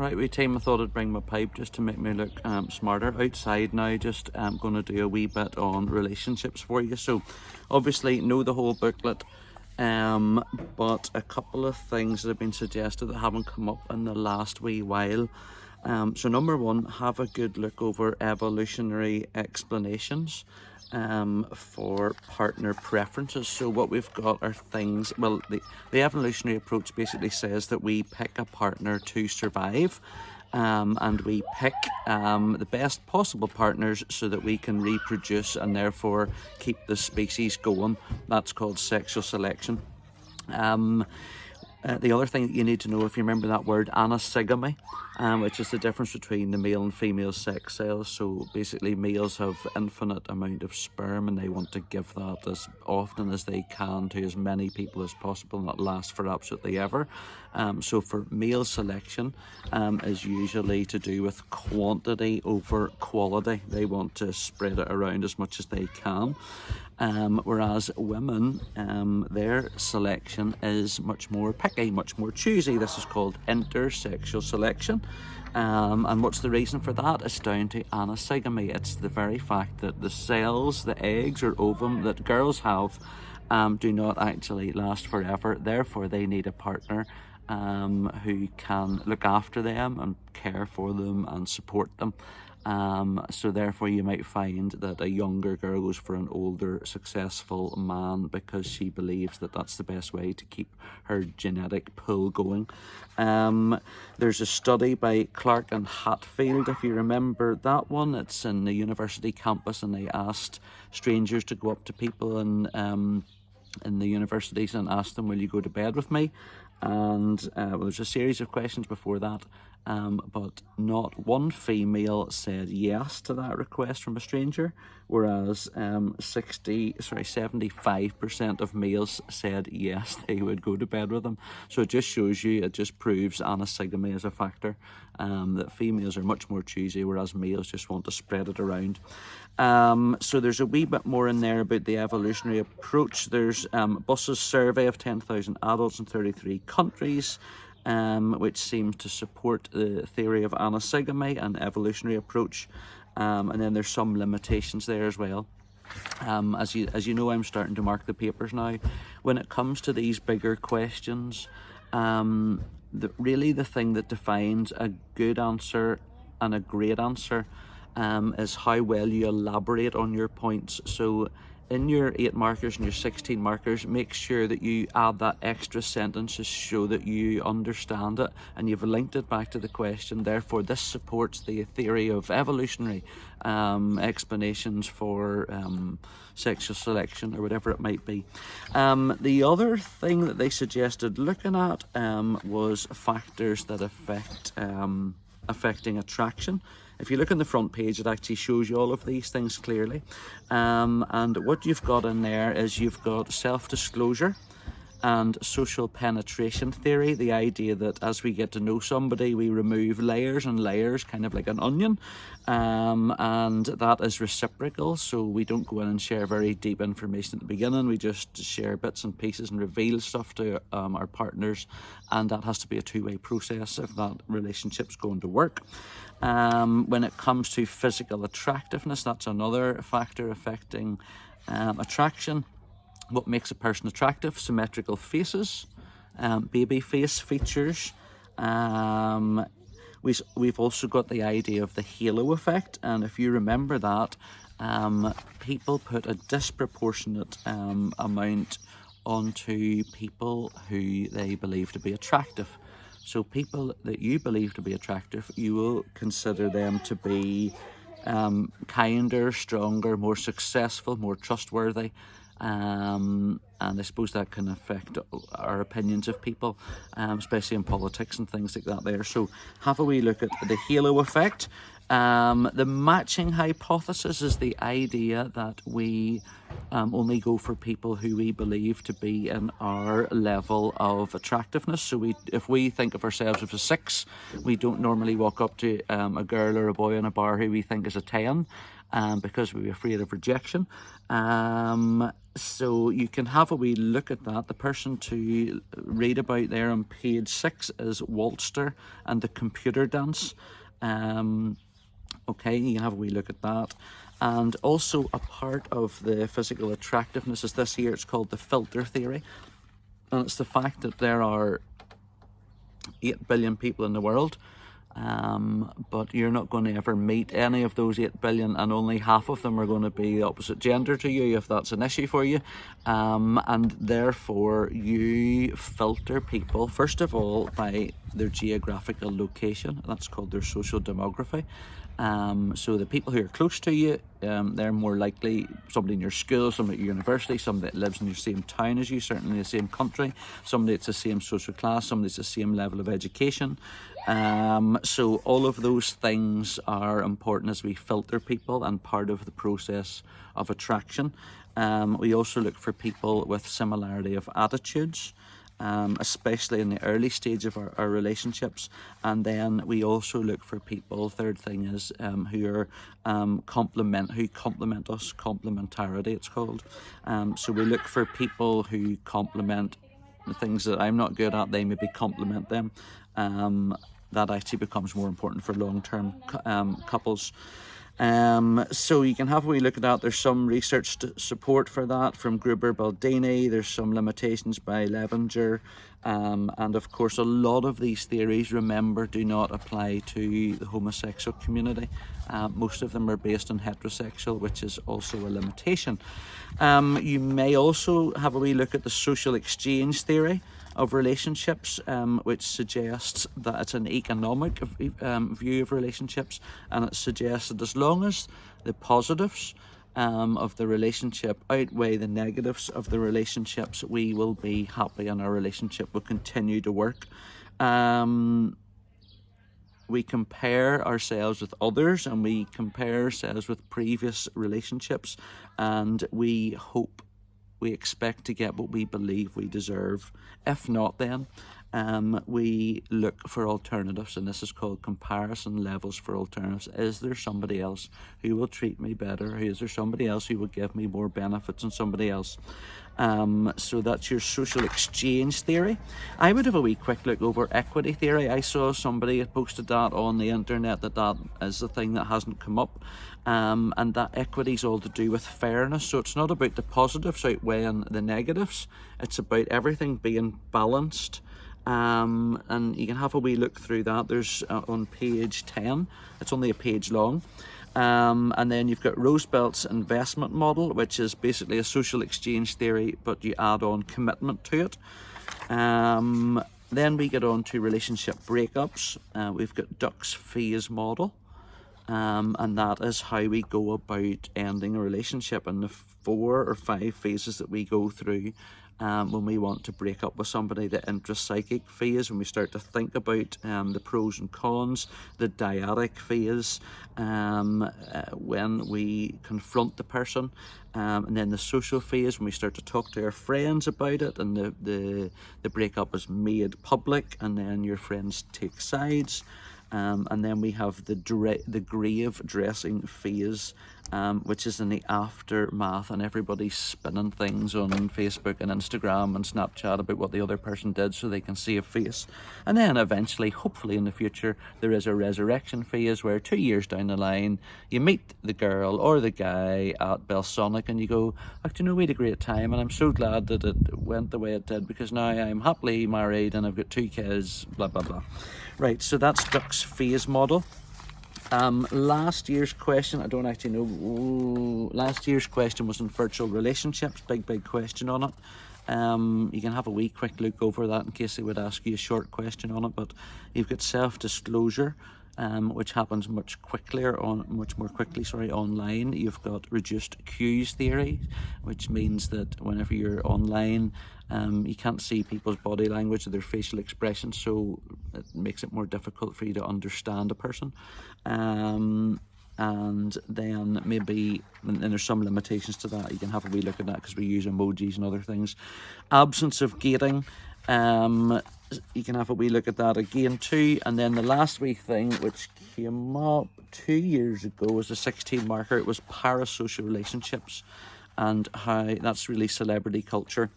Right, wee team, I thought I'd bring my pipe just to make me look smarter outside now. Just going to do a wee bit on relationships for you. So obviously know the whole booklet, but a couple of things that have been suggested that haven't come up in the last wee while. So number one, have a good look over evolutionary explanations for partner preferences. So what we've got are things, well, the evolutionary approach basically says that we pick a partner to survive, and we pick the best possible partners so that we can reproduce and therefore keep the species going. That's called sexual selection. The other thing that you need to know, if you remember that word anosogamy, which is the difference between the male and female sex cells. So basically males have infinite amount of sperm and they want to give that as often as they can to as many people as possible, and that lasts for absolutely ever. So for male selection is usually to do with quantity over quality. They want to spread it around as much as they can. Whereas women, their selection is much more picky, much more choosy. This is called intersexual selection. And what's the reason for that? It's down to anosogamy. It's the very fact that the cells, the eggs or ovum that girls have, do not actually last forever. Therefore, they need a partner who can look after them and care for them and support them. So therefore you might find that a younger girl goes for an older successful man because she believes that that's the best way to keep her genetic pool going. There's a study by Clark and Hatfield, if you remember that one. It's in the university campus, and they asked strangers to go up to people in the universities and ask them, will you go to bed with me? And well, there's a series of questions before that, but not one female said yes to that request from a stranger, whereas 75% of males said yes, they would go to bed with them. So it just shows you, it just proves anosogamy as a factor, that females are much more choosy, whereas males just want to spread it around. So there's a wee bit more in there about the evolutionary approach. There's Buss's survey of 10,000 adults in 33 countries, which seems to support the theory of anosogamy and evolutionary approach. And then there's some limitations there as well. As you know, I'm starting to mark the papers now. When it comes to these bigger questions, really the thing that defines a good answer and a great answer is how well you elaborate on your points. So in your 8 markers and your 16 markers, make sure that you add that extra sentence to show that you understand it and you've linked it back to the question. Therefore, this supports the theory of evolutionary explanations for sexual selection or whatever it might be. The other thing that they suggested looking at was factors that affecting attraction. If you look on the front page, it actually shows you all of these things clearly. And what you've got in there is you've got self-disclosure and social penetration theory, the idea that as we get to know somebody, we remove layers and layers, kind of like an onion, and that is reciprocal. So we don't go in and share very deep information at the beginning. We just share bits and pieces and reveal stuff to our partners, and that has to be a two-way process if that relationship's going to work. When it comes to physical attractiveness, that's another factor affecting attraction. What makes a person attractive? Symmetrical faces, baby face features. We've also got the idea of the halo effect, and if you remember that, people put a disproportionate amount onto people who they believe to be attractive. So people that you believe to be attractive, you will consider them to be kinder, stronger, more successful, more trustworthy. And I suppose that can affect our opinions of people, especially in politics and things like that there. So have a wee look at the halo effect. The matching hypothesis is the idea that we only go for people who we believe to be in our level of attractiveness. So if we think of ourselves as a 6, we don't normally walk up to a girl or a boy in a bar who we think is a 10. because we're afraid of rejection. So you can have a wee look at that. The person to read about there on page 6 is Waltster and the Computer Dance. Okay, you can have a wee look at that. And also a part of the physical attractiveness is this here. It's called the filter theory. And it's the fact that there are 8 billion people in the world, but you're not going to ever meet any of those 8 billion, and only half of them are going to be the opposite gender to you, if that's an issue for you. And therefore you filter people first of all by their geographical location. That's called their social demography. So the people who are close to you, they're more likely somebody in your school, somebody at your university, somebody that lives in your same town as you, certainly the same country, somebody that's the same social class, somebody that's the same level of education. So all of those things are important as we filter people and part of the process of attraction. We also look for people with similarity of attitudes, especially in the early stage of our relationships. And then we also look for people, third thing is, who complement us, complementarity it's called. So we look for people who complement the things that I'm not good at, they maybe complement them. That actually becomes more important for long-term couples. So you can have a wee look at that. There's some research support for that from Gruber Baldini. There's some limitations by Levinger. And of course, a lot of these theories, remember, do not apply to the homosexual community. Most of them are based on heterosexual, which is also a limitation. You may also have a wee look at the social exchange theory of relationships, which suggests that it's an economic view of relationships, and it suggests that as long as the positives of the relationship outweigh the negatives of the relationships, we will be happy and our relationship will continue to work. We compare ourselves with others and we compare ourselves with previous relationships, and we expect to get what we believe we deserve. If not, then we look for alternatives, and this is called comparison levels for alternatives. Is there somebody else who will treat me better? Is there somebody else who will give me more benefits than somebody else? So that's your social exchange theory. I would have a wee quick look over equity theory. I saw somebody had posted that on the internet, that is the thing that hasn't come up. And that equity is all to do with fairness. So it's not about the positives outweighing the negatives. It's about everything being balanced. And you can have a wee look through that. There's on page 10. It's only a page long. And then you've got Roosevelt's investment model, which is basically a social exchange theory, but you add on commitment to it. Then we get on to relationship breakups. We've got Duck's phase model. And that is how we go about ending a relationship, and the 4 or 5 phases that we go through when we want to break up with somebody. The intrapsychic phase, when we start to think about the pros and cons. The dyadic phase, when we confront the person. And then the social phase, when we start to talk to our friends about it, and the breakup is made public, and then your friends take sides. And then we have the grave dressing phase, which is in the aftermath, and everybody's spinning things on Facebook and Instagram and Snapchat about what the other person did so they can save face. And then eventually, hopefully in the future, there is a resurrection phase where 2 years down the line, you meet the girl or the guy at Belsonic and you go, we had a great time and I'm so glad that it went the way it did, because now I'm happily married and I've got 2 kids, blah, blah, blah. Right, so that's Duck's phase model. Last year's question, I don't actually know. Last year's question was on virtual relationships, big question on it. You can have a wee quick look over that in case they would ask you a short question on it. But you've got self-disclosure, which happens much more quickly online. You've got reduced cues theory, which means that whenever you're online, you can't see people's body language or their facial expressions, so it makes it more difficult for you to understand a person. And then maybe, and there's some limitations to that. You can have a wee look at that because we use emojis and other things. Absence of gating. You can have a wee look at that again too. And then the last wee thing, which came up 2 years ago as a 16 marker. It was parasocial relationships, and how that's really celebrity culture,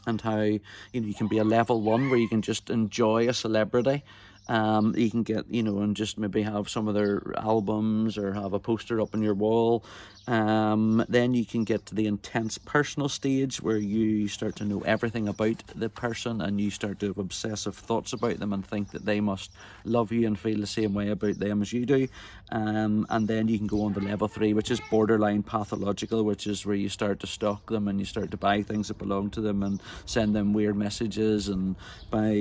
and how, you know, you can be a level 1 where you can just enjoy a celebrity. You can get, you know, and just maybe have some of their albums or have a poster up on your wall. Then you can get to the intense personal stage where you start to know everything about the person, and you start to have obsessive thoughts about them and think that they must love you and feel the same way about them as you do. And then you can go on to level 3, which is borderline pathological, which is where you start to stalk them and you start to buy things that belong to them and send them weird messages and buy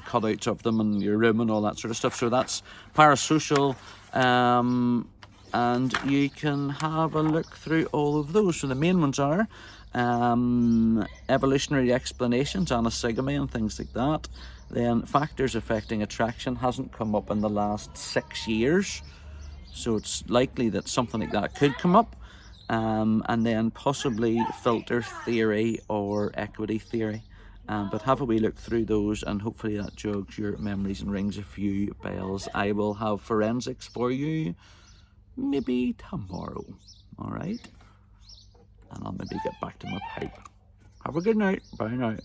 cutouts of them in your room and all that sort of stuff. So that's parasocial. And you can have a look through all of those. So the main ones are evolutionary explanations, anosogamy and things like that. Then factors affecting attraction hasn't come up in the last 6 years, so it's likely that something like that could come up. And then possibly filter theory or equity theory. But have a wee look through those, and hopefully that jogs your memories and rings a few bells. I will have forensics for you maybe tomorrow, all right? And I'll maybe get back to my pipe. Have a good night. Bye now.